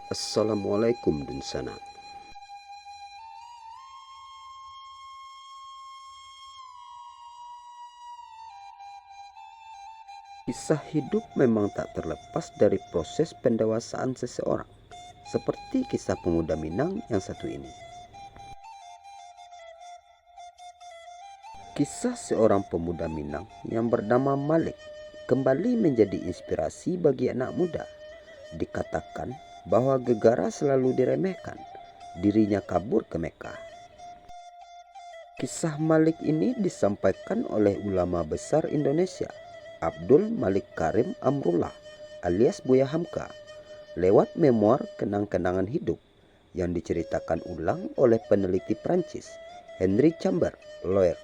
Assalamualaikum Dunsana. Kisah hidup memang tak terlepas dari proses pendewasaan seseorang, seperti kisah pemuda Minang yang satu ini. Kisah seorang pemuda Minang yang bernama Malik kembali menjadi inspirasi bagi anak muda. Dikatakan bahwa Gegara selalu diremehkan, dirinya kabur ke Mekah. Kisah Malik ini disampaikan oleh ulama besar Indonesia, Abdul Malik Karim Amrullah alias Buya Hamka, lewat memoir Kenang-kenangan Hidup yang diceritakan ulang oleh peneliti Prancis Henry Chambers Loer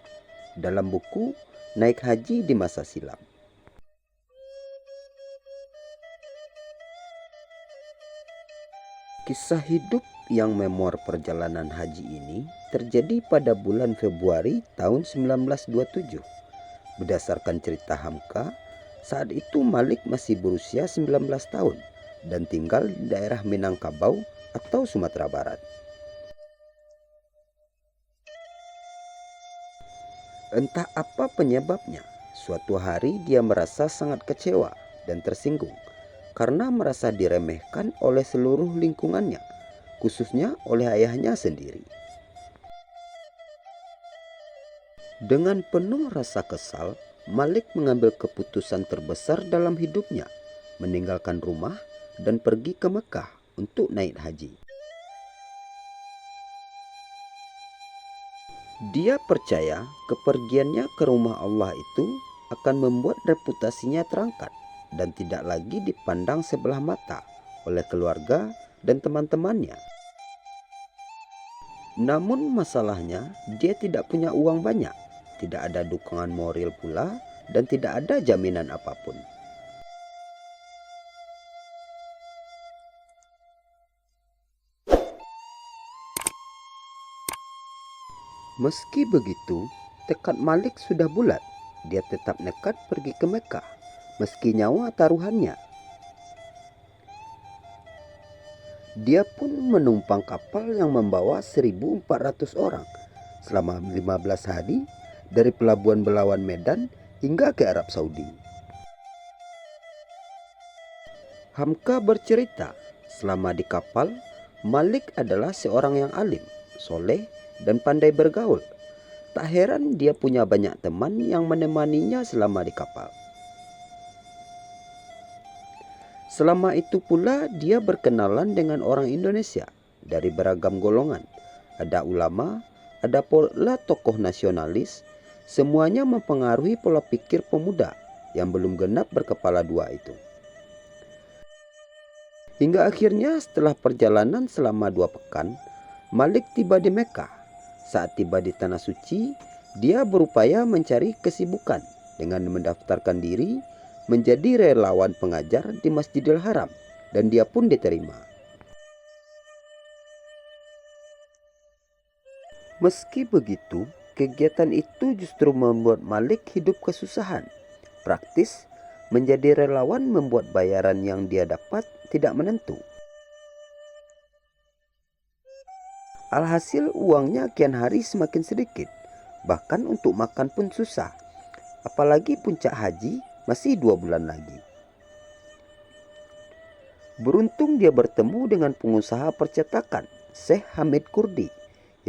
dalam buku Naik Haji di Masa Silam. Kisah hidup yang memoir perjalanan haji ini terjadi pada bulan Februari tahun 1927. Berdasarkan cerita Hamka, saat itu Malik masih berusia 19 tahun dan tinggal di daerah Minangkabau atau Sumatera Barat. Entah apa penyebabnya, suatu hari dia merasa sangat kecewa dan tersinggung karena merasa diremehkan oleh seluruh lingkungannya, khususnya oleh ayahnya sendiri. Dengan penuh rasa kesal, Malik mengambil keputusan terbesar dalam hidupnya, meninggalkan rumah dan pergi ke Mekah untuk naik haji. Dia percaya kepergiannya ke rumah Allah itu akan membuat reputasinya terangkat dan tidak lagi dipandang sebelah mata oleh keluarga dan teman-temannya. Namun masalahnya, dia tidak punya uang banyak, tidak ada dukungan moral pula, dan tidak ada jaminan apapun. Meski begitu, tekad Malik sudah bulat. Dia tetap nekat pergi ke Mekah, meski nyawa taruhannya. Dia pun menumpang kapal yang membawa 1.400 orang selama 15 hari dari pelabuhan Belawan Medan hingga ke Arab Saudi. Hamka bercerita, selama di kapal, Malik adalah seorang yang alim, soleh, dan pandai bergaul. Tak heran dia punya banyak teman yang menemaninya selama di kapal. Selama itu pula dia berkenalan dengan orang Indonesia dari beragam golongan. Ada ulama, ada pula tokoh nasionalis, semuanya mempengaruhi pola pikir pemuda yang belum genap berkepala dua itu. Hingga akhirnya setelah perjalanan selama 2 pekan, Malik tiba di Mekah. Saat tiba di Tanah Suci, dia berupaya mencari kesibukan dengan mendaftarkan diri menjadi relawan pengajar di Masjidil Haram dan dia pun diterima. Meski begitu, kegiatan itu justru membuat Malik hidup kesusahan. Praktis, menjadi relawan membuat bayaran yang dia dapat tidak menentu. Alhasil uangnya kian hari semakin sedikit, bahkan untuk makan pun susah. Apalagi puncak haji masih 2 bulan lagi. Beruntung dia bertemu dengan pengusaha percetakan, Syekh Hamid Kurdi,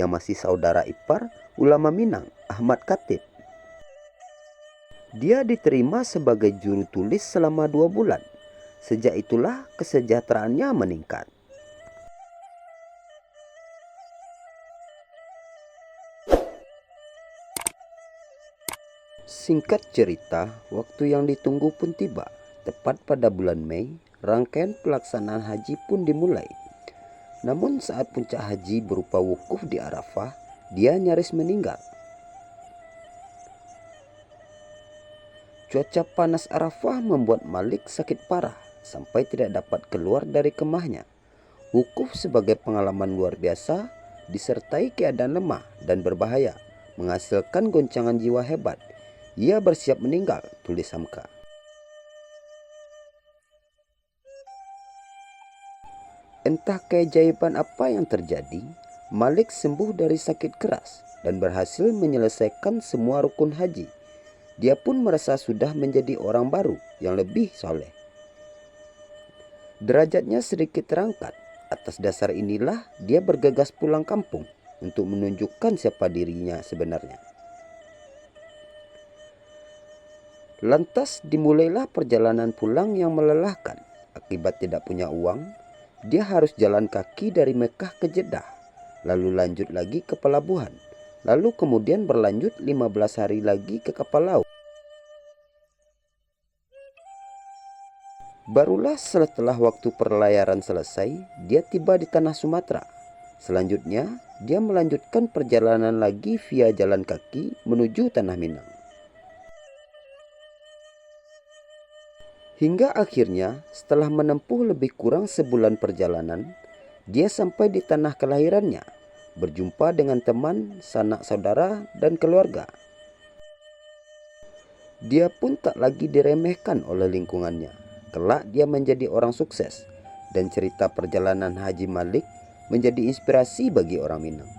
yang masih saudara ipar ulama Minang, Ahmad Khatib. Dia diterima sebagai juru tulis selama 2 bulan. Sejak itulah kesejahteraannya meningkat. Singkat cerita, waktu yang ditunggu pun tiba. Tepat pada bulan Mei, rangkaian pelaksanaan haji pun dimulai. Namun saat puncak haji berupa wukuf di Arafah, dia nyaris meninggal. Cuaca panas Arafah membuat Malik sakit parah sampai tidak dapat keluar dari kemahnya. Wukuf sebagai pengalaman luar biasa disertai keadaan lemah dan berbahaya, menghasilkan goncangan jiwa hebat. Ia bersiap meninggal, tulis Hamka. Entah keajaiban apa yang terjadi, Malik sembuh dari sakit keras dan berhasil menyelesaikan semua rukun haji. Dia pun merasa sudah menjadi orang baru yang lebih soleh. Derajatnya sedikit terangkat. Atas dasar inilah dia bergegas pulang kampung untuk menunjukkan siapa dirinya sebenarnya. Lantas dimulailah perjalanan pulang yang melelahkan. Akibat tidak punya uang, dia harus jalan kaki dari Mekah ke Jeddah, lalu lanjut lagi ke pelabuhan, lalu kemudian berlanjut 15 hari lagi ke kapal laut. Barulah setelah waktu perlayaran selesai, dia tiba di tanah Sumatera. Selanjutnya, dia melanjutkan perjalanan lagi via jalan kaki menuju Tanah Minang. Hingga akhirnya, setelah menempuh lebih kurang sebulan perjalanan, dia sampai di tanah kelahirannya, berjumpa dengan teman, sanak saudara, dan keluarga. Dia pun tak lagi diremehkan oleh lingkungannya. Kelak dia menjadi orang sukses, dan cerita perjalanan Haji Malik menjadi inspirasi bagi orang Minang.